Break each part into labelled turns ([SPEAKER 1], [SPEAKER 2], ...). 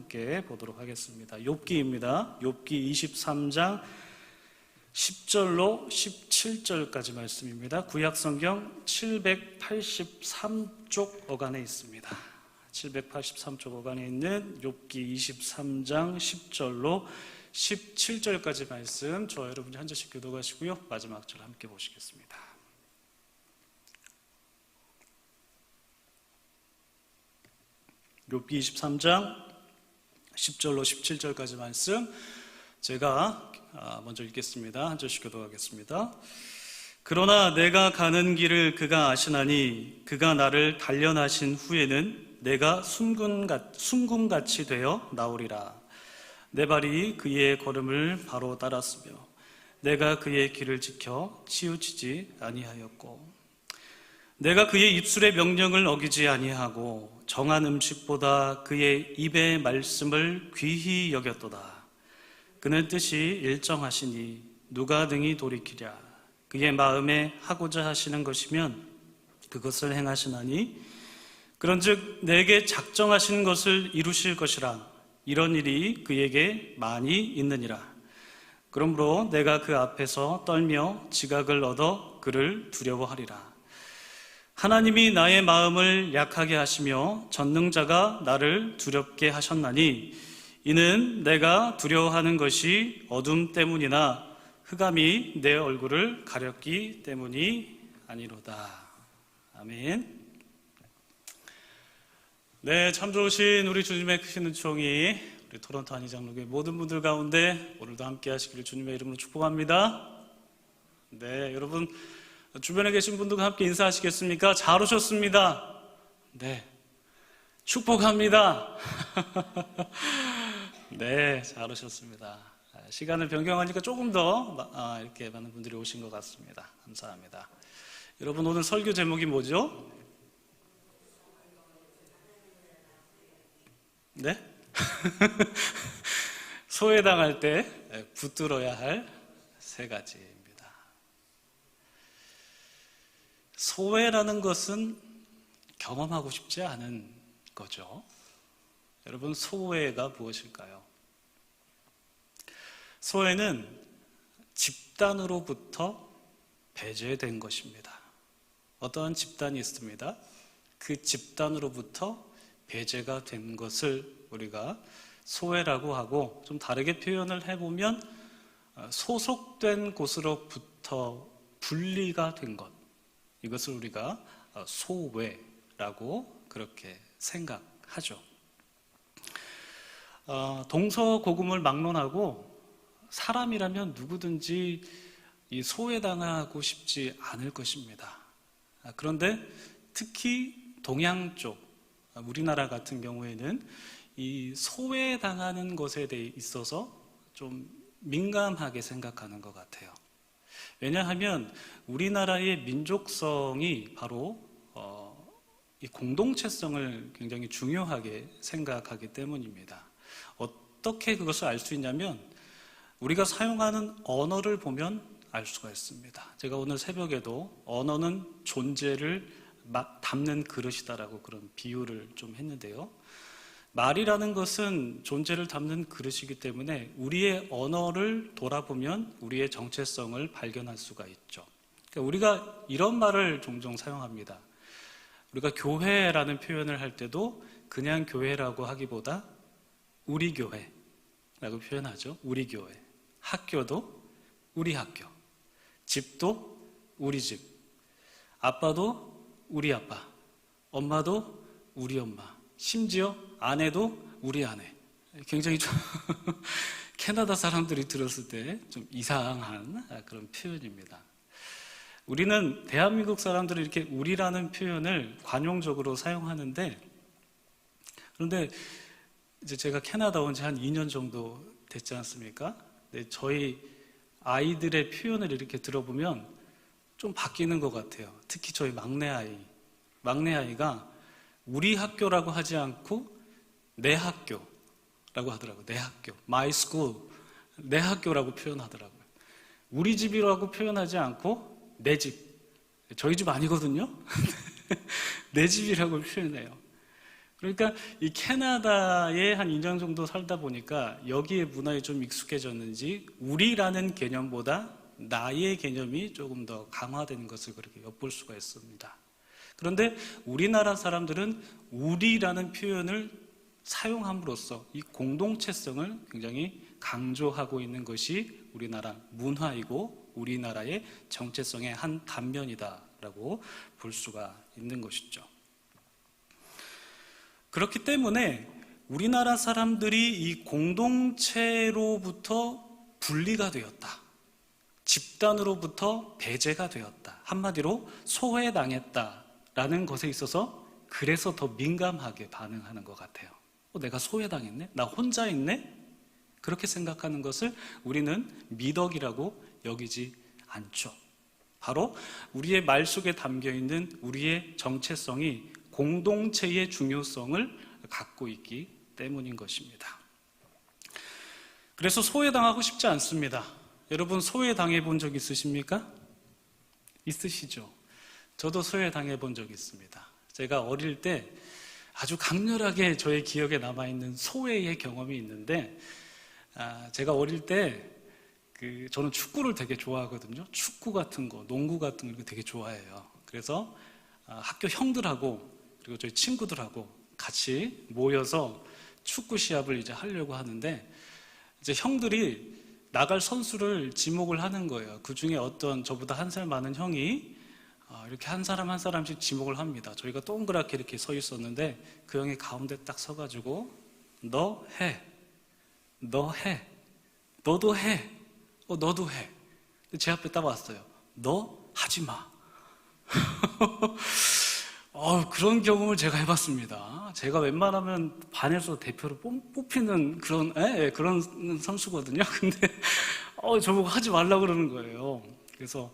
[SPEAKER 1] 함께 보도록 하겠습니다. 욥기입니다. 욥기 23장 10절로 17절까지 말씀입니다. 구약성경 783쪽 어간에 있습니다. 783쪽 어간에 있는 욥기 23장 10절로 17절까지 말씀, 저와 여러분이 한 절씩 교독하시고요. 마지막 절 함께 보시겠습니다. 욥기 23장 10절로 17절까지 말씀, 제가 먼저 읽겠습니다. 한 절씩 교독하겠습니다. 그러나 내가 가는 길을 그가 아시나니 그가 나를 단련하신 후에는 내가 순금같이 되어 나오리라. 내 발이 그의 걸음을 바로 따랐으며 내가 그의 길을 지켜 치우치지 아니하였고 내가 그의 입술의 명령을 어기지 아니하고 정한 음식보다 그의 입의 말씀을 귀히 여겼도다. 그는 뜻이 일정하시니 누가 등이 돌이키랴. 그의 마음에 하고자 하시는 것이면 그것을 행하시나니 그런즉 내게 작정하신 것을 이루실 것이라. 이런 일이 그에게 많이 있느니라. 그러므로 내가 그 앞에서 떨며 지각을 얻어 그를 두려워하리라. 하나님이 나의 마음을 약하게 하시며 전능자가 나를 두렵게 하셨나니 이는 내가 두려워하는 것이 어둠 때문이나 흑암이 내 얼굴을 가렸기 때문이 아니로다. 아멘. 네, 참 좋으신 우리 주님의 크신 은총이 우리 토론토 한의장로교회 모든 분들 가운데 오늘도 함께 하시기를 주님의 이름으로 축복합니다. 네, 여러분 주변에 계신 분들과 함께 인사하시겠습니까? 잘 오셨습니다. 네, 축복합니다. 네, 잘 오셨습니다. 시간을 변경하니까 조금 더 이렇게 많은 분들이 오신 것 같습니다. 감사합니다. 여러분, 오늘 설교 제목이 뭐죠? 네? 소외당할 때 붙들어야 할 세 가지입니다. 소외라는 것은 경험하고 싶지 않은 거죠. 여러분, 소외가 무엇일까요? 소외는 집단으로부터 배제된 것입니다. 어떠한 집단이 있습니다. 그 집단으로부터 배제가 된 것을 우리가 소외라고 하고, 좀 다르게 표현을 해보면 소속된 곳으로부터 분리가 된 것, 이것을 우리가 소외라고 그렇게 생각하죠. 동서고금을 막론하고 사람이라면 누구든지 이 소외당하고 싶지 않을 것입니다. 그런데 특히 동양 쪽, 우리나라 같은 경우에는 이 소외당하는 것에 대해 있어서 좀 민감하게 생각하는 것 같아요. 왜냐하면 우리나라의 민족성이 바로 이 공동체성을 굉장히 중요하게 생각하기 때문입니다. 어떻게 그것을 알 수 있냐면 우리가 사용하는 언어를 보면 알 수가 있습니다. 제가 오늘 새벽에도 언어는 존재를 담는 그릇이다라고 그런 비유를 좀 했는데요. 말이라는 것은 존재를 담는 그릇이기 때문에 우리의 언어를 돌아보면 우리의 정체성을 발견할 수가 있죠. 그러니까 우리가 이런 말을 종종 사용합니다. 우리가 교회라는 표현을 할 때도 그냥 교회라고 하기보다 우리 교회라고 표현하죠. 우리 교회. 학교도 우리 학교. 집도 우리 집. 아빠도 우리 아빠, 엄마도 우리 엄마, 심지어 아내도 우리 아내. 굉장히 좀 캐나다 사람들이 들었을 때 좀 이상한 그런 표현입니다. 우리는 대한민국 사람들은 이렇게 우리라는 표현을 관용적으로 사용하는데, 그런데 이제 제가 캐나다 온 지 한 2년 정도 됐지 않습니까? 근데 저희 아이들의 표현을 이렇게 들어보면 좀 바뀌는 것 같아요. 특히 저희 막내아이가 우리 학교라고 하지 않고 내 학교라고 하더라고요. 내 학교, my school, 내 학교라고 표현하더라고요. 우리 집이라고 표현하지 않고 내 집, 저희 집 아니거든요. 내 집이라고 표현해요. 그러니까 이 캐나다에 한 2년 정도 살다 보니까 여기에 문화에 좀 익숙해졌는지 우리라는 개념보다 나의 개념이 조금 더 강화되는 것을 그렇게 엿볼 수가 있습니다. 그런데 우리나라 사람들은 우리라는 표현을 사용함으로써 이 공동체성을 굉장히 강조하고 있는 것이 우리나라 문화이고 우리나라의 정체성의 한 단면이다라고 볼 수가 있는 것이죠. 그렇기 때문에 우리나라 사람들이 이 공동체로부터 분리가 되었다. 집단으로부터 배제가 되었다. 한마디로 소외당했다라는 것에 있어서 그래서 더 민감하게 반응하는 것 같아요. 내가 소외당했네? 나 혼자 있네? 그렇게 생각하는 것을 우리는 미덕이라고 여기지 않죠. 바로 우리의 말 속에 담겨 있는 우리의 정체성이 공동체의 중요성을 갖고 있기 때문인 것입니다. 그래서 소외당하고 싶지 않습니다. 여러분 소외당해 본 적 있으십니까? 있으시죠? 저도 소외당해 본 적이 있습니다. 제가 어릴 때 아주 강렬하게 저의 기억에 남아있는 소외의 경험이 있는데 제가 어릴 때 저는 축구를 되게 좋아하거든요. 축구 같은 거, 농구 같은 거 되게 좋아해요. 그래서 학교 형들하고 그리고 저희 친구들하고 같이 모여서 축구 시합을 이제 하려고 하는데 이제 형들이 나갈 선수를 지목을 하는 거예요. 그 중에 어떤 저보다 한 살 많은 형이 이렇게 한 사람 한 사람씩 지목을 합니다. 저희가 동그랗게 이렇게 서 있었는데 그 형이 가운데 딱 서가지고 너 해, 너 해, 너도 해, 너도 해. 제 앞에 딱 왔어요. 너 하지 마. 그런 경험을 제가 해봤습니다. 제가 웬만하면 반에서 대표로 뽑히는 그런 선수거든요. 근데 저보고 하지 말라고 그러는 거예요. 그래서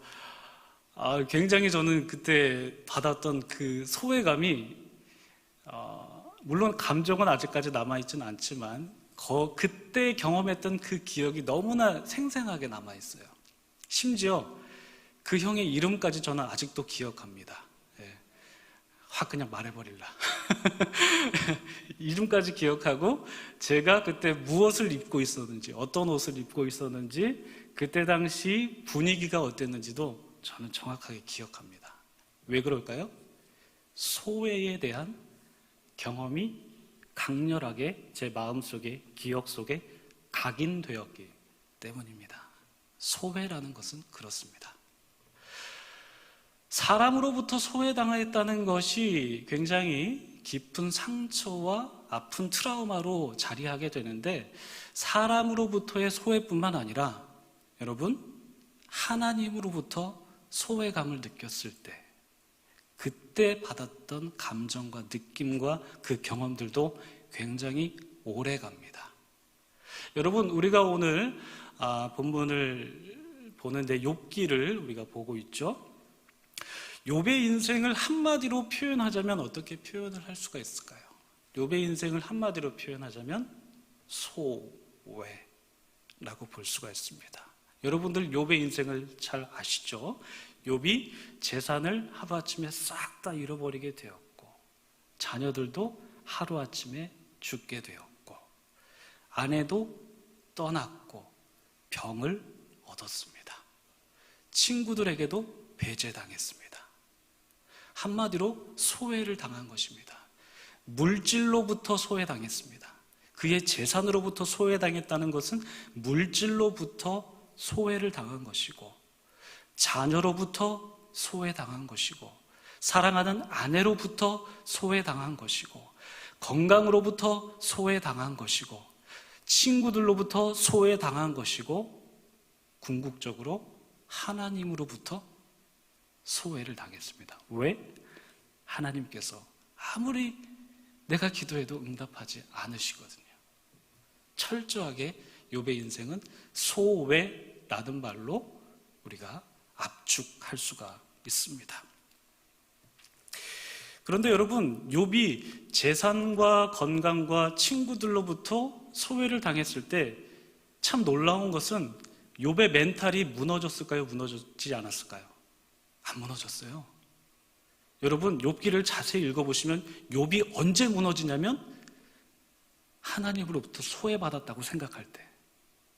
[SPEAKER 1] 굉장히 저는 그때 받았던 그 소외감이 물론 감정은 아직까지 남아있지는 않지만 그때 경험했던 그 기억이 너무나 생생하게 남아있어요. 심지어 그 형의 이름까지 저는 아직도 기억합니다. 확 그냥 말해버릴라. 이름까지 기억하고 제가 그때 무엇을 입고 있었는지 어떤 옷을 입고 있었는지 그때 당시 분위기가 어땠는지도 저는 정확하게 기억합니다. 왜 그럴까요? 소외에 대한 경험이 강렬하게 제 마음속에 기억 속에 각인되었기 때문입니다. 소외라는 것은 그렇습니다. 사람으로부터 소외당했다는 것이 굉장히 깊은 상처와 아픈 트라우마로 자리하게 되는데 사람으로부터의 소외뿐만 아니라 여러분 하나님으로부터 소외감을 느꼈을 때 그때 받았던 감정과 느낌과 그 경험들도 굉장히 오래 갑니다. 여러분 우리가 오늘 본문을 보는데 욥기를 우리가 보고 있죠. 욥의 인생을 한마디로 표현하자면 어떻게 표현을 할 수가 있을까요? 욥의 인생을 한마디로 표현하자면 소외라고 볼 수가 있습니다. 여러분들 욥의 인생을 잘 아시죠? 욥이 재산을 하루아침에 싹 다 잃어버리게 되었고 자녀들도 하루아침에 죽게 되었고 아내도 떠났고 병을 얻었습니다. 친구들에게도 배제당했습니다. 한마디로 소외를 당한 것입니다. 물질로부터 소외당했습니다. 그의 재산으로부터 소외당했다는 것은 물질로부터 소외를 당한 것이고 자녀로부터 소외당한 것이고 사랑하는 아내로부터 소외당한 것이고 건강으로부터 소외당한 것이고 친구들로부터 소외당한 것이고 궁극적으로 하나님으로부터 소외를 당했습니다. 왜? 하나님께서 아무리 내가 기도해도 응답하지 않으시거든요. 철저하게 욥의 인생은 소외라는 말로 우리가 압축할 수가 있습니다. 그런데 여러분, 욥이 재산과 건강과 친구들로부터 소외를 당했을 때 참 놀라운 것은 욥의 멘탈이 무너졌을까요? 무너지지 않았을까요? 안 무너졌어요. 여러분 욥기를 자세히 읽어보시면 욥이 언제 무너지냐면 하나님으로부터 소외받았다고 생각할 때,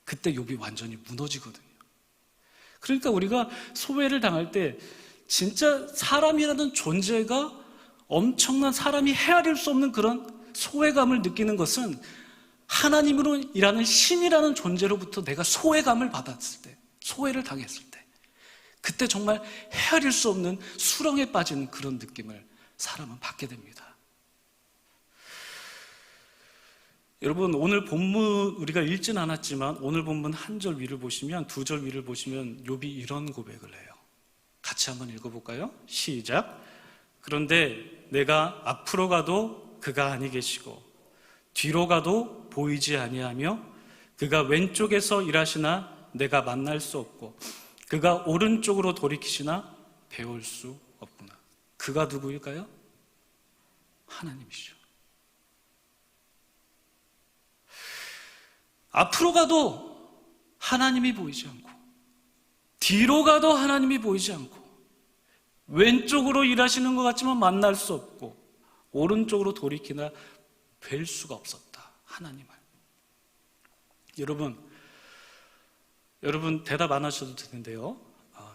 [SPEAKER 1] 그때 욥이 완전히 무너지거든요. 그러니까 우리가 소외를 당할 때 진짜 사람이라는 존재가 엄청난, 사람이 헤아릴 수 없는 그런 소외감을 느끼는 것은 하나님으로 일하는 신이라는 존재로부터 내가 소외감을 받았을 때, 소외를 당했을 때, 그때 정말 헤아릴 수 없는 수렁에 빠지는 그런 느낌을 사람은 받게 됩니다. 여러분, 오늘 본문 우리가 읽진 않았지만 오늘 본문 한 절 위를 보시면, 두 절 위를 보시면 욥이 이런 고백을 해요. 같이 한번 읽어볼까요? 시작. 그런데 내가 앞으로 가도 그가 아니 계시고 뒤로 가도 보이지 아니하며 그가 왼쪽에서 일하시나 내가 만날 수 없고 그가 오른쪽으로 돌이키시나 배울 수 없구나. 그가 누구일까요? 하나님이시죠. 앞으로 가도 하나님이 보이지 않고 뒤로 가도 하나님이 보이지 않고 왼쪽으로 일하시는 것 같지만 만날 수 없고 오른쪽으로 돌이키나 뵐 수가 없었다, 하나님을. 여러분 대답 안 하셔도 되는데요,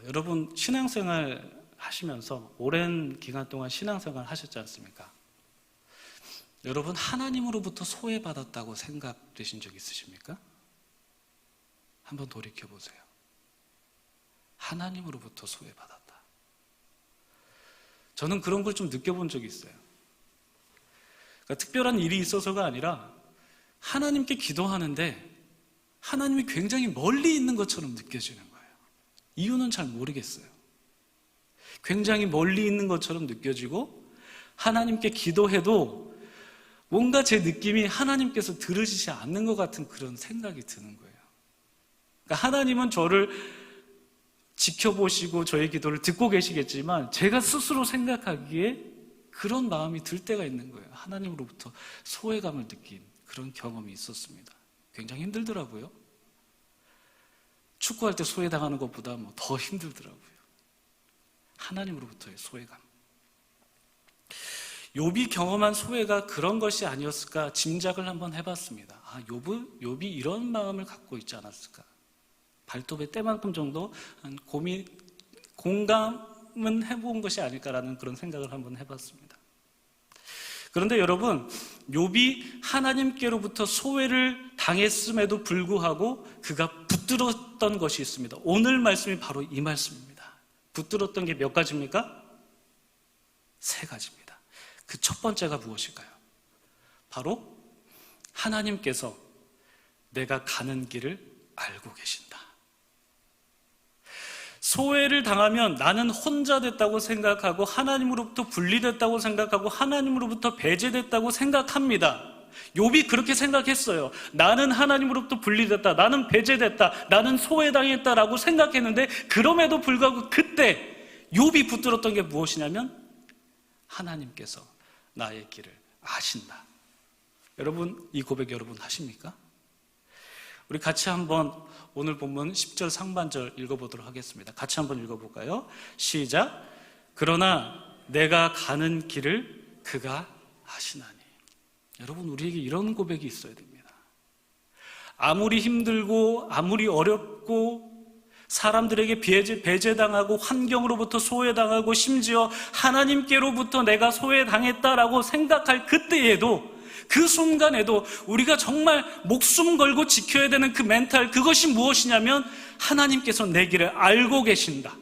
[SPEAKER 1] 여러분 신앙생활 하시면서 오랜 기간 동안 신앙생활 하셨지 않습니까? 여러분 하나님으로부터 소외받았다고 생각되신 적 있으십니까? 한번 돌이켜보세요. 하나님으로부터 소외받았다. 저는 그런 걸 좀 느껴본 적이 있어요. 그러니까 특별한 일이 있어서가 아니라 하나님께 기도하는데 하나님이 굉장히 멀리 있는 것처럼 느껴지는 거예요. 이유는 잘 모르겠어요. 굉장히 멀리 있는 것처럼 느껴지고 하나님께 기도해도 뭔가 제 느낌이 하나님께서 들으시지 않는 것 같은 그런 생각이 드는 거예요. 그러니까 하나님은 저를 지켜보시고 저의 기도를 듣고 계시겠지만 제가 스스로 생각하기에 그런 마음이 들 때가 있는 거예요. 하나님으로부터 소외감을 느낀 그런 경험이 있었습니다. 굉장히 힘들더라고요. 축구할 때 소외당하는 것보다 더 힘들더라고요. 하나님으로부터의 소외감. 욥이 경험한 소외가 그런 것이 아니었을까 짐작을 한번 해봤습니다. 욥이 이런 마음을 갖고 있지 않았을까. 발톱의 때만큼 정도 공감은 해본 것이 아닐까라는 그런 생각을 한번 해봤습니다. 그런데 여러분, 욥이 하나님께로부터 소외를 당했음에도 불구하고 그가 붙들었던 것이 있습니다. 오늘 말씀이 바로 이 말씀입니다. 붙들었던 게 몇 가지입니까? 3가지입니다. 그 첫 번째가 무엇일까요? 바로 하나님께서 내가 가는 길을 알고 계신다. 소외를 당하면 나는 혼자 됐다고 생각하고 하나님으로부터 분리됐다고 생각하고 하나님으로부터 배제됐다고 생각합니다. 욥이 그렇게 생각했어요. 나는 하나님으로부터 분리됐다, 나는 배제됐다, 나는 소외당했다라고 생각했는데 그럼에도 불구하고 그때 욥이 붙들었던 게 무엇이냐면 하나님께서 나의 길을 아신다. 여러분, 이 고백 여러분 하십니까? 우리 같이 한번 오늘 본문 10절 상반절 읽어보도록 하겠습니다. 같이 한번 읽어볼까요? 시작. 그러나 내가 가는 길을 그가 아시나니. 여러분, 우리에게 이런 고백이 있어야 됩니다. 아무리 힘들고 아무리 어렵고 사람들에게 배제당하고 환경으로부터 소외당하고 심지어 하나님께로부터 내가 소외당했다라고 생각할 그때에도, 그 순간에도 우리가 정말 목숨 걸고 지켜야 되는 그 멘탈, 그것이 무엇이냐면 하나님께서 내 길을 알고 계신다,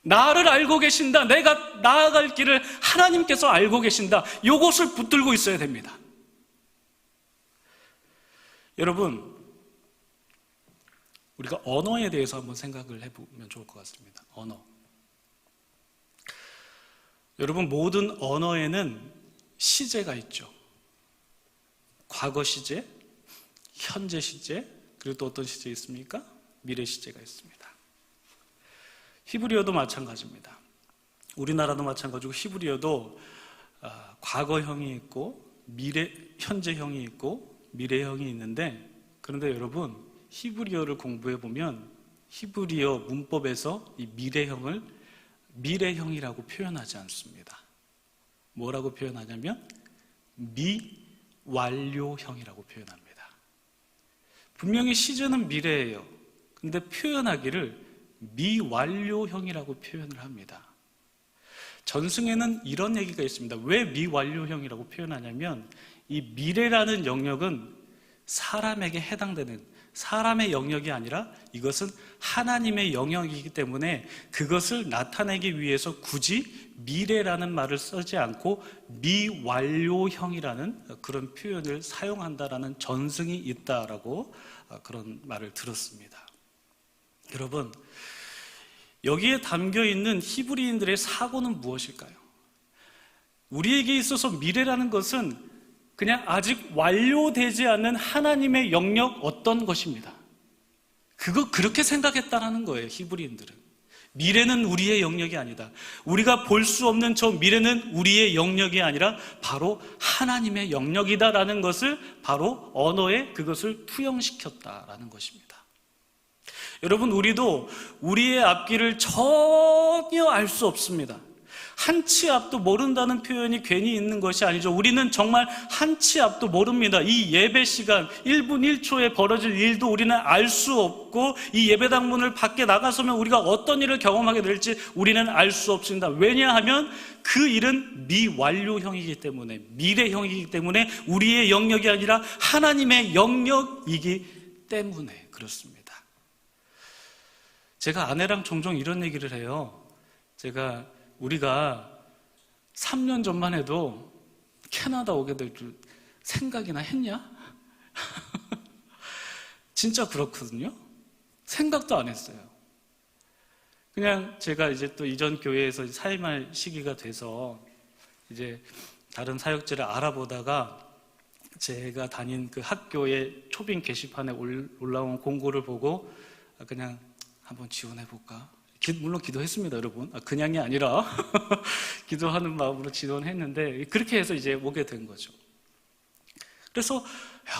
[SPEAKER 1] 나를 알고 계신다, 내가 나아갈 길을 하나님께서 알고 계신다, 이것을 붙들고 있어야 됩니다. 여러분, 우리가 언어에 대해서 한번 생각을 해보면 좋을 것 같습니다. 언어. 여러분, 모든 언어에는 시제가 있죠. 과거 시제, 현재 시제, 그리고 또 어떤 시제 있습니까? 미래 시제가 있습니다. 히브리어도 마찬가지입니다. 우리나라도 마찬가지고 히브리어도 과거형이 있고 현재형이 있고 미래형이 있는데, 그런데 여러분, 히브리어를 공부해 보면 히브리어 문법에서 이 미래형을 미래형이라고 표현하지 않습니다. 뭐라고 표현하냐면 미완료형이라고 표현합니다. 분명히 시제는 미래예요. 근데 표현하기를 미완료형이라고 표현을 합니다. 전승에는 이런 얘기가 있습니다. 왜 미완료형이라고 표현하냐면 이 미래라는 영역은 사람에게 해당되는 사람의 영역이 아니라 이것은 하나님의 영역이기 때문에 그것을 나타내기 위해서 굳이 미래라는 말을 쓰지 않고 미완료형이라는 그런 표현을 사용한다라는 전승이 있다라고 그런 말을 들었습니다. 여러분, 여기에 담겨 있는 히브리인들의 사고는 무엇일까요? 우리에게 있어서 미래라는 것은 그냥 아직 완료되지 않은 하나님의 영역 어떤 것입니다. 그렇게 생각했다는 거예요, 히브리인들은. 미래는 우리의 영역이 아니다. 우리가 볼 수 없는 저 미래는 우리의 영역이 아니라 바로 하나님의 영역이다라는 것을 바로 언어에 그것을 투영시켰다라는 것입니다. 여러분, 우리도 우리의 앞길을 전혀 알 수 없습니다. 한 치 앞도 모른다는 표현이 괜히 있는 것이 아니죠. 우리는 정말 한 치 앞도 모릅니다. 이 예배 시간 1분 1초에 벌어질 일도 우리는 알 수 없고 이 예배당 문을 밖에 나가서면 우리가 어떤 일을 경험하게 될지 우리는 알 수 없습니다. 왜냐하면 그 일은 미완료형이기 때문에, 미래형이기 때문에 우리의 영역이 아니라 하나님의 영역이기 때문에 그렇습니다. 제가 아내랑 종종 이런 얘기를 해요. 우리가 3년 전만 해도 캐나다 오게 될 줄 생각이나 했냐? 진짜 그렇거든요. 생각도 안 했어요. 그냥 제가 이제 또 이전 교회에서 사임할 시기가 돼서 이제 다른 사역지를 알아보다가 제가 다닌 그 학교의 초빙 게시판에 올라온 공고를 보고 그냥 한번 지원해볼까? 물론 기도했습니다, 여러분. 그냥이 아니라 기도하는 마음으로 지원했는데 그렇게 해서 이제 오게 된 거죠. 그래서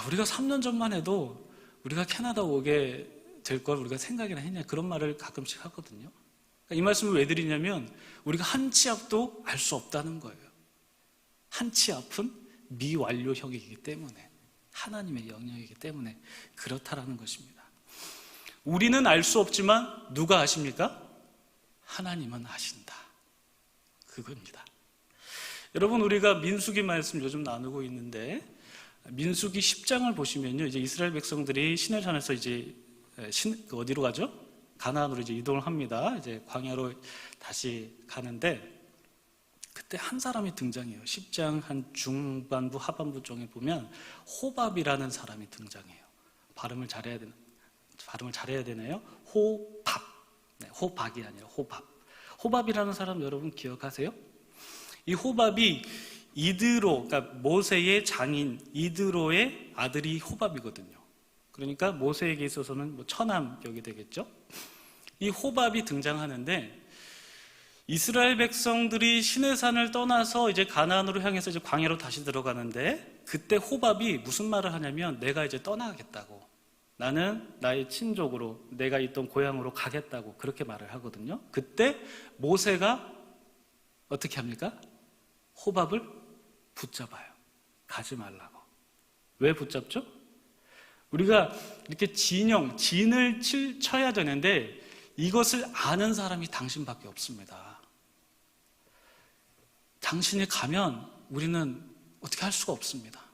[SPEAKER 1] 우리가 3년 전만 해도 우리가 캐나다 오게 될 걸 우리가 생각이나 했냐 그런 말을 가끔씩 하거든요. 이 말씀을 왜 드리냐면 우리가 한 치 앞도 알 수 없다는 거예요. 한 치 앞은 미완료형이기 때문에 하나님의 영역이기 때문에 그렇다라는 것입니다. 우리는 알 수 없지만 누가 아십니까? 하나님은 아신다. 그겁니다. 여러분, 우리가 민수기 말씀 요즘 나누고 있는데 민수기 10장을 보시면요, 이제 이스라엘 백성들이 시내산에서 이제 어디로 가죠? 가나안으로 이제 이동을 합니다. 이제 광야로 다시 가는데 그때 한 사람이 등장해요. 10장 한 중반부 하반부 쪽에 보면 호밥이라는 사람이 등장해요. 발음을 잘해야 되나요? 호밥. 네, 호박이 아니라 호밥. 호밥이라는 사람 여러분 기억하세요? 이 호밥이 이드로, 그러니까 모세의 장인 이드로의 아들이 호밥이거든요. 그러니까 모세에게 있어서는 처남격이 되겠죠. 이 호밥이 등장하는데 이스라엘 백성들이 시내산을 떠나서 이제 가나안으로 향해서 이제 광야로 다시 들어가는데 그때 호밥이 무슨 말을 하냐면 내가 이제 떠나겠다고. 나는 나의 친족으로 내가 있던 고향으로 가겠다고 그렇게 말을 하거든요. 그때 모세가 어떻게 합니까? 호밥을 붙잡아요. 가지 말라고. 왜 붙잡죠? 우리가 이렇게 진을 쳐야 되는데 이것을 아는 사람이 당신밖에 없습니다. 당신이 가면 우리는 어떻게 할 수가 없습니다.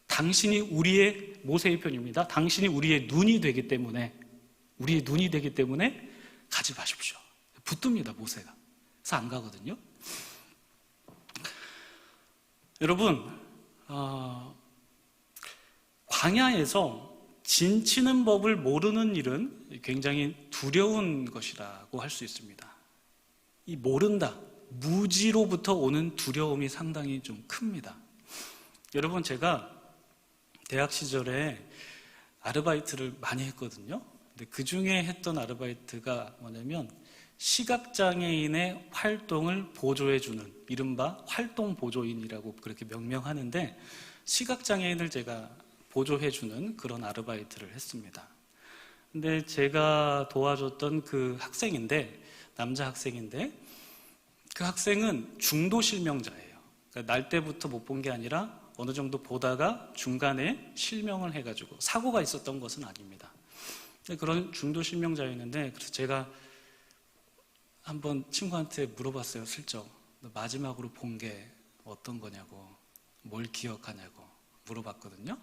[SPEAKER 1] 당신이 우리의 모세의 편입니다. 당신이 우리의 눈이 되기 때문에 가지 마십시오. 붙듭니다, 모세가. 그래서 안 가거든요. 여러분, 광야에서 진 치는 법을 모르는 일은 굉장히 두려운 것이라고 할 수 있습니다. 이 모른다, 무지로부터 오는 두려움이 상당히 좀 큽니다. 여러분, 제가 대학 시절에 아르바이트를 많이 했거든요. 근데 그 중에 했던 아르바이트가 뭐냐면 시각장애인의 활동을 보조해주는 이른바 활동보조인이라고 그렇게 명명하는데 시각장애인을 제가 보조해주는 그런 아르바이트를 했습니다. 근데 제가 도와줬던 그 학생인데 남자 학생인데 그 학생은 중도 실명자예요. 그러니까 날 때부터 못 본 게 아니라 어느 정도 보다가 중간에 실명을 해가지고 사고가 있었던 것은 아닙니다. 그런 중도 실명자였는데, 그래서 제가 한번 친구한테 물어봤어요. 슬쩍 너 마지막으로 본 게 어떤 거냐고, 뭘 기억하냐고 물어봤거든요.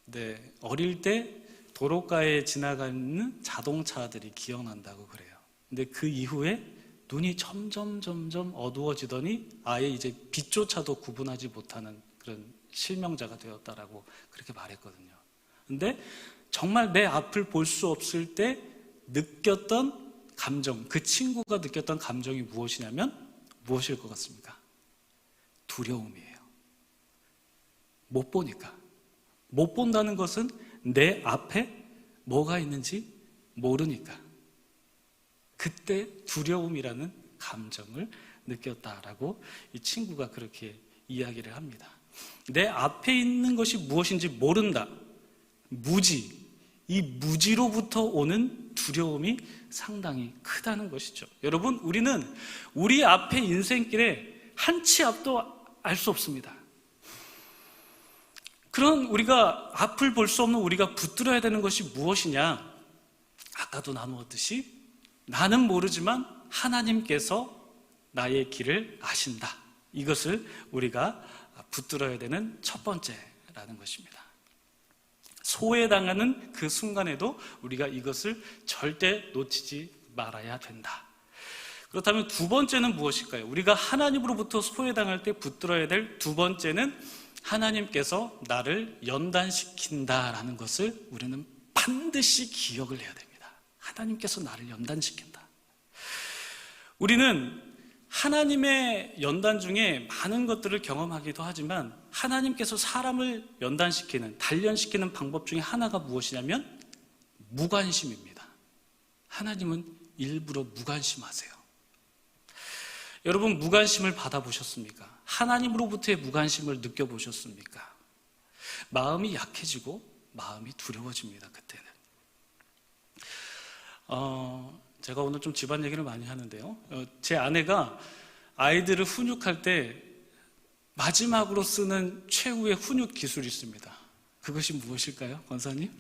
[SPEAKER 1] 근데 어릴 때 도로가에 지나가는 자동차들이 기억난다고 그래요. 근데 그 이후에 눈이 점점 어두워지더니 아예 이제 빛조차도 구분하지 못하는 그런 실명자가 되었다라고 그렇게 말했거든요. 근데 정말 내 앞을 볼 수 없을 때 느꼈던 감정, 그 친구가 느꼈던 감정이 무엇이냐면 무엇일 것 같습니까? 두려움이에요. 못 보니까. 못 본다는 것은 내 앞에 뭐가 있는지 모르니까. 그때 두려움이라는 감정을 느꼈다라고 이 친구가 그렇게 이야기를 합니다. 내 앞에 있는 것이 무엇인지 모른다. 무지. 이 무지로부터 오는 두려움이 상당히 크다는 것이죠. 여러분, 우리는 우리 앞에 인생길에 한 치 앞도 알 수 없습니다. 그런 우리가 앞을 볼 수 없는 우리가 붙들어야 되는 것이 무엇이냐? 아까도 나누었듯이 나는 모르지만 하나님께서 나의 길을 아신다. 이것을 우리가 붙들어야 되는 첫 번째라는 것입니다. 소외당하는 그 순간에도 우리가 이것을 절대 놓치지 말아야 된다. 그렇다면 두 번째는 무엇일까요? 우리가 하나님으로부터 소외당할 때 붙들어야 될 두 번째는 하나님께서 나를 연단시킨다라는 것을 우리는 반드시 기억을 해야 됩니다. 하나님께서 나를 연단시킨다. 우리는 하나님의 연단 중에 많은 것들을 경험하기도 하지만 하나님께서 사람을 연단시키는, 단련시키는 방법 중에 하나가 무엇이냐면 무관심입니다. 하나님은 일부러 무관심하세요. 여러분, 무관심을 받아보셨습니까? 하나님으로부터의 무관심을 느껴보셨습니까? 마음이 약해지고 마음이 두려워집니다. 그때는. 제가 오늘 좀 집안 얘기를 많이 하는데요. 제 아내가 아이들을 훈육할 때 마지막으로 쓰는 최후의 훈육 기술이 있습니다. 그것이 무엇일까요, 권사님?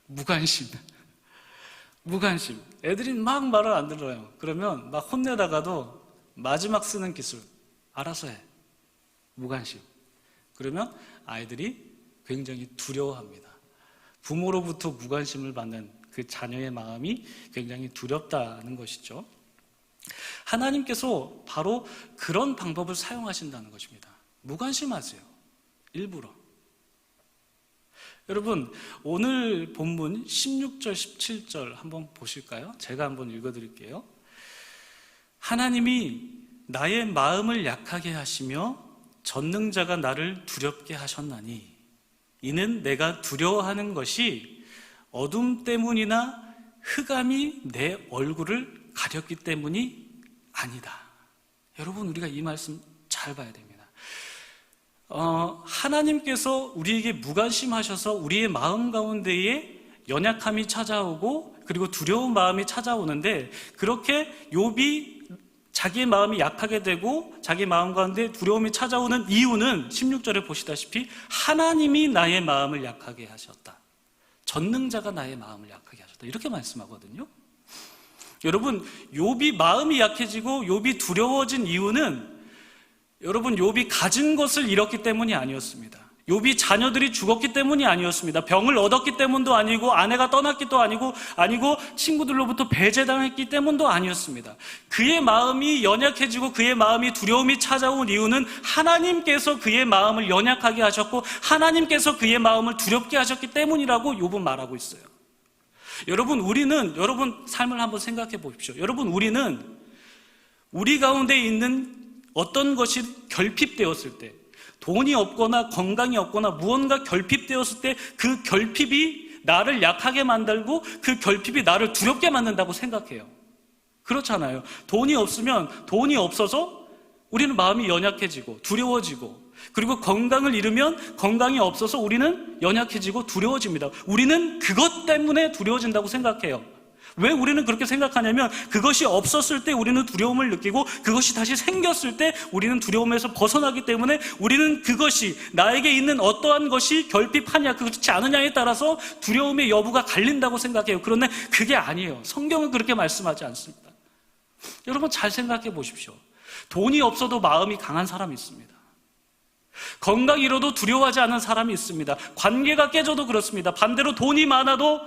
[SPEAKER 1] 무관심. 무관심. 애들이 막 말을 안 들어요. 그러면 막 혼내다가도 마지막 쓰는 기술, 알아서 해. 무관심. 그러면 아이들이 굉장히 두려워합니다. 부모로부터 무관심을 받는 그 자녀의 마음이 굉장히 두렵다는 것이죠. 하나님께서 바로 그런 방법을 사용하신다는 것입니다. 무관심하세요. 일부러. 여러분, 오늘 본문 16절, 17절 한번 보실까요? 제가 한번 읽어드릴게요. 하나님이 나의 마음을 약하게 하시며 전능자가 나를 두렵게 하셨나니 이는 내가 두려워하는 것이 어둠 때문이나 흑암이 내 얼굴을 가렸기 때문이 아니다. 여러분, 우리가 이 말씀 잘 봐야 됩니다. 하나님께서 우리에게 무관심하셔서 우리의 마음 가운데에 연약함이 찾아오고 그리고 두려운 마음이 찾아오는데, 그렇게 욥이 자기의 마음이 약하게 되고 자기 마음 가운데 두려움이 찾아오는 이유는 16절에 보시다시피 하나님이 나의 마음을 약하게 하셨다. 전능자가 나의 마음을 약하게 하셨다. 이렇게 말씀하거든요. 여러분, 욥이 마음이 약해지고 욥이 두려워진 이유는 여러분, 욥이 가진 것을 잃었기 때문이 아니었습니다. 욥이 자녀들이 죽었기 때문이 아니었습니다. 병을 얻었기 때문도 아니고 아내가 떠났기도 아니고 친구들로부터 배제당했기 때문도 아니었습니다. 그의 마음이 연약해지고 그의 마음이 두려움이 찾아온 이유는 하나님께서 그의 마음을 연약하게 하셨고 하나님께서 그의 마음을 두렵게 하셨기 때문이라고 욥은 말하고 있어요. 여러분, 여러분 삶을 한번 생각해 보십시오. 여러분, 우리는 우리 가운데 있는 어떤 것이 결핍되었을 때, 돈이 없거나 건강이 없거나 무언가 결핍되었을 때 그 결핍이 나를 약하게 만들고 그 결핍이 나를 두렵게 만든다고 생각해요. 그렇잖아요. 돈이 없어서 우리는 마음이 연약해지고 두려워지고, 그리고 건강을 잃으면 건강이 없어서 우리는 연약해지고 두려워집니다. 우리는 그것 때문에 두려워진다고 생각해요. 왜 우리는 그렇게 생각하냐면 그것이 없었을 때 우리는 두려움을 느끼고 그것이 다시 생겼을 때 우리는 두려움에서 벗어나기 때문에 우리는 그것이 나에게 있는 어떠한 것이 결핍하냐 그렇지 않느냐에 따라서 두려움의 여부가 갈린다고 생각해요. 그런데 그게 아니에요. 성경은 그렇게 말씀하지 않습니다. 여러분 잘 생각해 보십시오. 돈이 없어도 마음이 강한 사람이 있습니다. 건강이 잃어도 두려워하지 않는 사람이 있습니다. 관계가 깨져도 그렇습니다. 반대로 돈이 많아도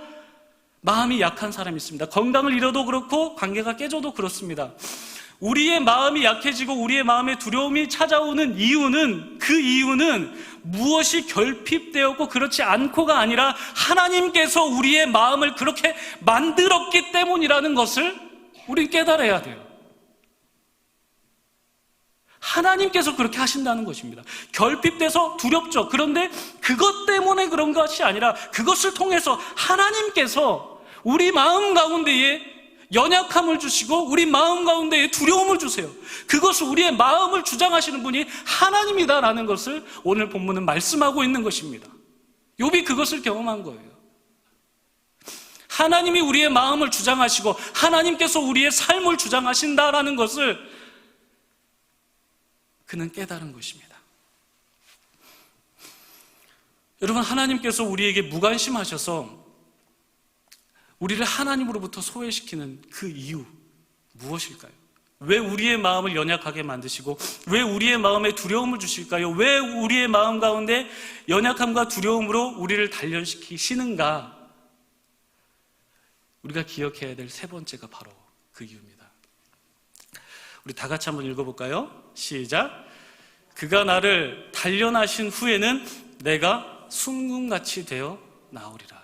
[SPEAKER 1] 마음이 약한 사람이 있습니다. 건강을 잃어도 그렇고 관계가 깨져도 그렇습니다. 우리의 마음이 약해지고 우리의 마음에 두려움이 찾아오는 이유는 그 이유는 무엇이 결핍되었고 그렇지 않고가 아니라 하나님께서 우리의 마음을 그렇게 만들었기 때문이라는 것을 우리는 깨달아야 돼요. 하나님께서 그렇게 하신다는 것입니다. 결핍돼서 두렵죠. 그런데 그것 때문에 그런 것이 아니라 그것을 통해서 하나님께서 우리 마음 가운데에 연약함을 주시고 우리 마음 가운데에 두려움을 주세요. 그것을 우리의 마음을 주장하시는 분이 하나님이다라는 것을 오늘 본문은 말씀하고 있는 것입니다. 욥이 그것을 경험한 거예요. 하나님이 우리의 마음을 주장하시고 하나님께서 우리의 삶을 주장하신다라는 것을 그는 깨달은 것입니다. 여러분, 하나님께서 우리에게 무관심하셔서 우리를 하나님으로부터 소외시키는 그 이유 무엇일까요? 왜 우리의 마음을 연약하게 만드시고 왜 우리의 마음에 두려움을 주실까요? 왜 우리의 마음 가운데 연약함과 두려움으로 우리를 단련시키시는가? 우리가 기억해야 될 세 번째가 바로 그 이유입니다. 우리 다 같이 한번 읽어볼까요? 시작. 그가 나를 단련하신 후에는 내가 순금같이 되어 나오리라.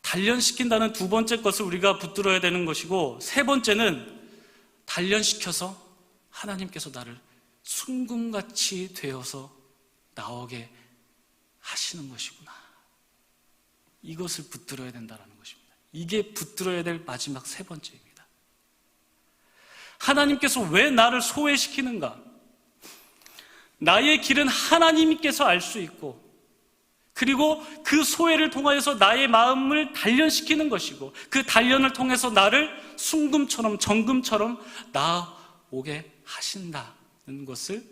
[SPEAKER 1] 단련시킨다는 두 번째 것을 우리가 붙들어야 되는 것이고, 세 번째는 단련시켜서 하나님께서 나를 순금같이 되어서 나오게 하시는 것이구나. 이것을 붙들어야 된다는 것입니다. 이게 붙들어야 될 마지막 세 번째입니다. 하나님께서 왜 나를 소외시키는가? 나의 길은 하나님께서 알 수 있고, 그리고 그 소외를 통하여서 나의 마음을 단련시키는 것이고, 그 단련을 통해서 나를 순금처럼 정금처럼 나오게 하신다는 것을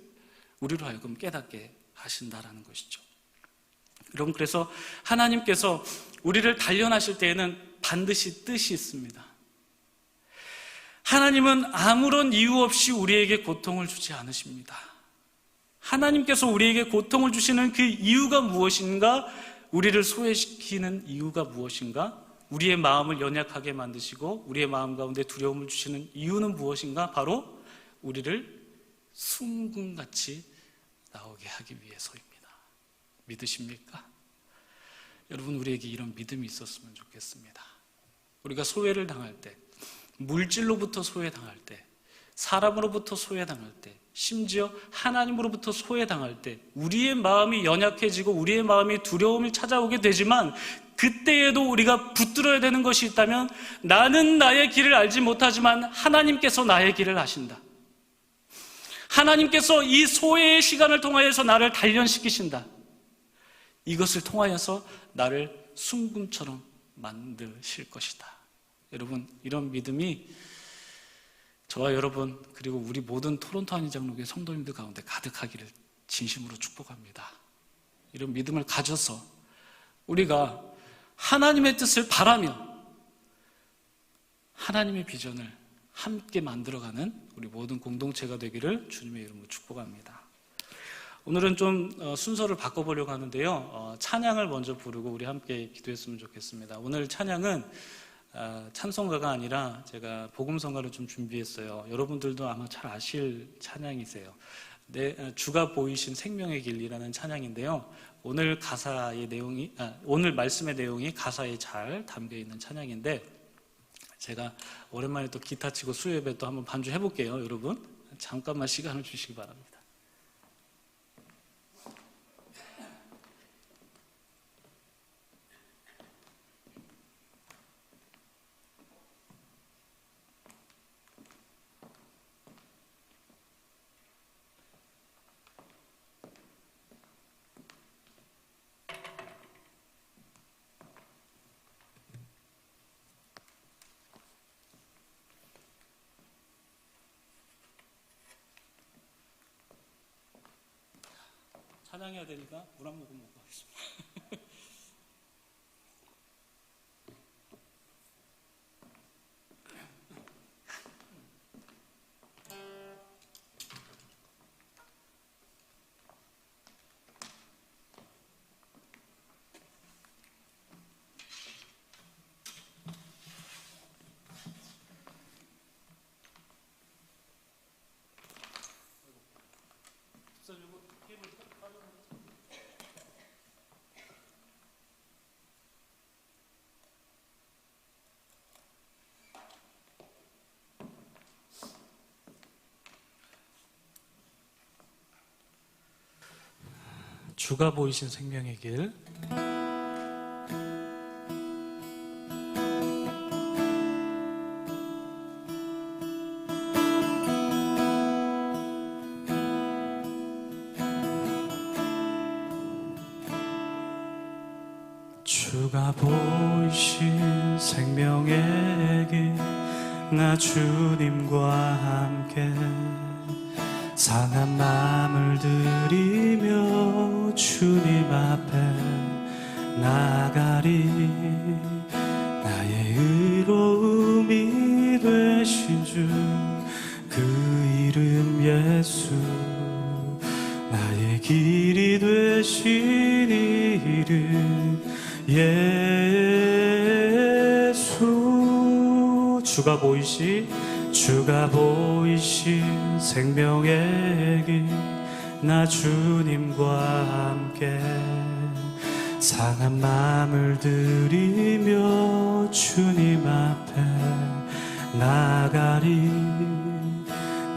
[SPEAKER 1] 우리로 하여금 깨닫게 하신다라는 것이죠. 여러분, 그래서 하나님께서 우리를 단련하실 때에는 반드시 뜻이 있습니다. 하나님은 아무런 이유 없이 우리에게 고통을 주지 않으십니다. 하나님께서 우리에게 고통을 주시는 그 이유가 무엇인가? 우리를 소외시키는 이유가 무엇인가? 우리의 마음을 연약하게 만드시고 우리의 마음 가운데 두려움을 주시는 이유는 무엇인가? 바로 우리를 순금같이 나오게 하기 위해서입니다. 믿으십니까? 여러분, 우리에게 이런 믿음이 있었으면 좋겠습니다. 우리가 소외를 당할 때, 물질로부터 소외당할 때, 사람으로부터 소외당할 때, 심지어 하나님으로부터 소외당할 때 우리의 마음이 연약해지고 우리의 마음이 두려움이 찾아오게 되지만, 그때에도 우리가 붙들어야 되는 것이 있다면 나는 나의 길을 알지 못하지만 하나님께서 나의 길을 아신다. 하나님께서 이 소외의 시간을 통하여서 나를 단련시키신다. 이것을 통하여서 나를 순금처럼 만드실 것이다. 여러분, 이런 믿음이 저와 여러분 그리고 우리 모든 토론토 한인장로교회 성도님들 가운데 가득하기를 진심으로 축복합니다. 이런 믿음을 가져서 우리가 하나님의 뜻을 바라며 하나님의 비전을 함께 만들어가는 우리 모든 공동체가 되기를 주님의 이름으로 축복합니다. 오늘은 좀 순서를 바꿔보려고 하는데요, 찬양을 먼저 부르고 우리 함께 기도했으면 좋겠습니다. 오늘 찬양은 찬송가가 아니라 제가 복음성가를 좀 준비했어요. 여러분들도 아마 잘 아실 찬양이세요. 주가 보이신 생명의 길이라는 찬양인데요, 오늘 가사의 내용이 오늘 말씀의 내용이 가사에 잘 담겨 있는 찬양인데, 제가 오랜만에 또 기타 치고 수요예배 또 한번 반주해 볼게요. 여러분 잠깐만 시간을 주시기 바랍니다. 찬양해야 되니까 물 한 모금 먹고 가겠습니다. 주가 보이신 생명의 길. 주가 보이신 생명의 길, 나 주님과 함께 상한 마음을 들이며 주님 앞에 나가리. 나의 의로움이 되신 주 그 이름 예수, 나의 길이 되신 이름 예수. 주가 보이신 생명의 길, 나 주님과 함께 상한 마음을 들이며 주님 앞에 나가리.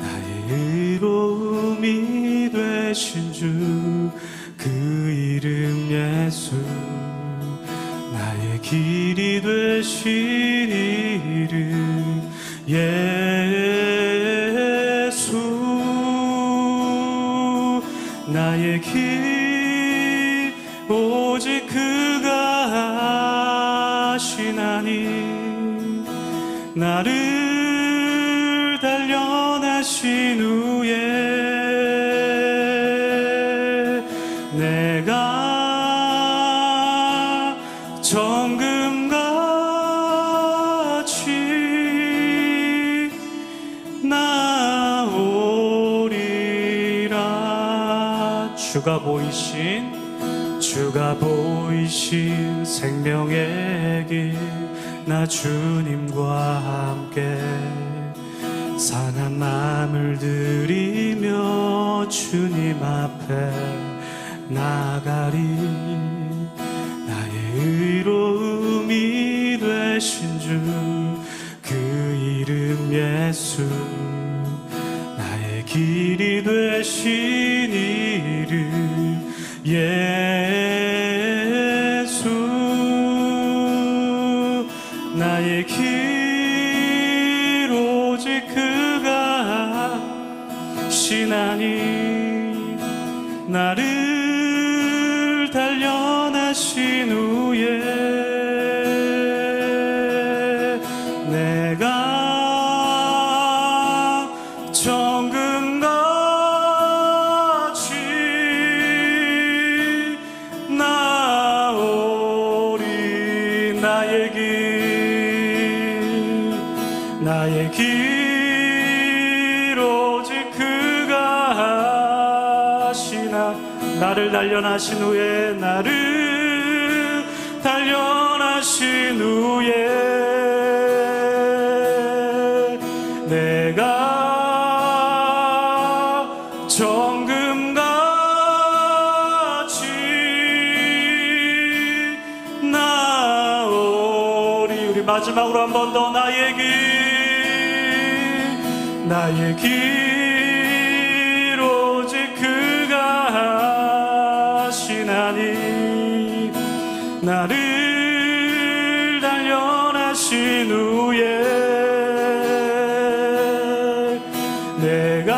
[SPEAKER 1] 나의 의로움이 되신 주 그 이름 예수, 나의 길이 되신 이름 예수. 나의 길 오직 그가 하시나니, 나를 단련하신 후에 내가 정금같이 나오리라. 주가 보이신 생명의 길, 나 주님과 함께 상한 마음을 들이며 주님 앞에 나가리. 나의 의로움이 되신 주 그 이름 예수, 나의 길이 되신 이름 예수. 나의 길 오직 그가 하시나니, 나를 단련하신 후에 내가 정금같이 나오리. 나의 길 오직 그가 하시나. 나를 단련하신 후에 내가 정금같이 나오리. 우리 마지막으로 한 번 더. 나의 길 오직 그가 하시나니, 나를 단련하신 후에 내가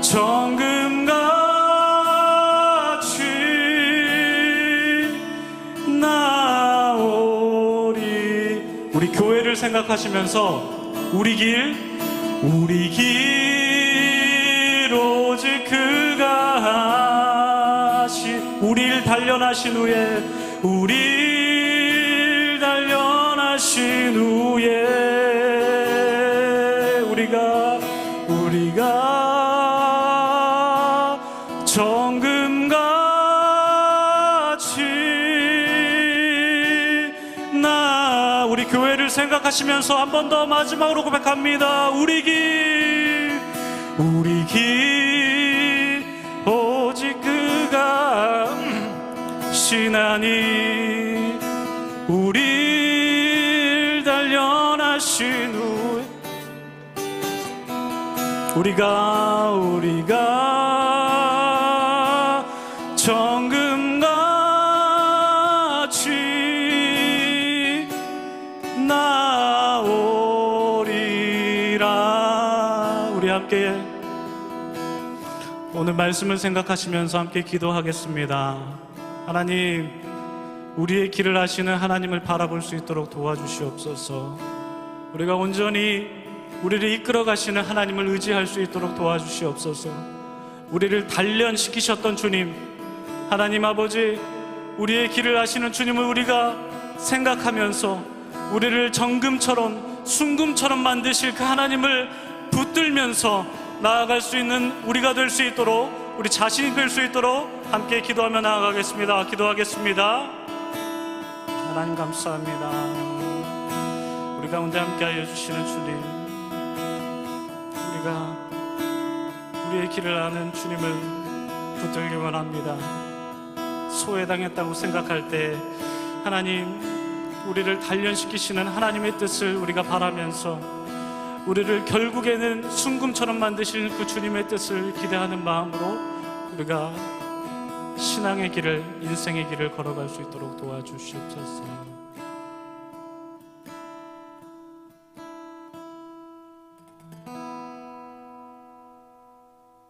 [SPEAKER 1] 정금같이 나오리. 우리 교회를 생각하시면서 우리 길 오직 그가 우리를 단련하신 후에 우리가 정금같이 우리 교회를 생각하시면서 한 번 더 마지막으로 고백합니다. 우리 길 오직 그가 신하니 우리를 단련하신 후에 우리가 정금같이 나오리라. 우리 함께 오늘 말씀을 생각하시면서 함께 기도하겠습니다. 하나님, 우리의 길을 아시는 하나님을 바라볼 수 있도록 도와주시옵소서. 우리가 온전히 우리를 이끌어 가시는 하나님을 의지할 수 있도록 도와주시옵소서. 우리를 단련시키셨던 주님, 하나님 아버지, 우리의 길을 아시는 주님을 우리가 생각하면서 우리를 정금처럼 순금처럼 만드실 그 하나님을 붙들면서 나아갈 수 있는 우리가 될 수 있도록, 우리 자신이 될 수 있도록 함께 기도하며 나아가겠습니다. 기도하겠습니다. 하나님 감사합니다. 우리 가운데 함께하여 주시는 주님, 우리가 우리의 길을 아는 주님을 붙들기 원합니다. 소외당했다고 생각할 때 하나님, 우리를 단련시키시는 하나님의 뜻을 우리가 바라면서 우리를 결국에는 순금처럼 만드시는 그 주님의 뜻을 기대하는 마음으로 우리가 신앙의 길을, 인생의 길을 걸어갈 수 있도록 도와주시옵소서.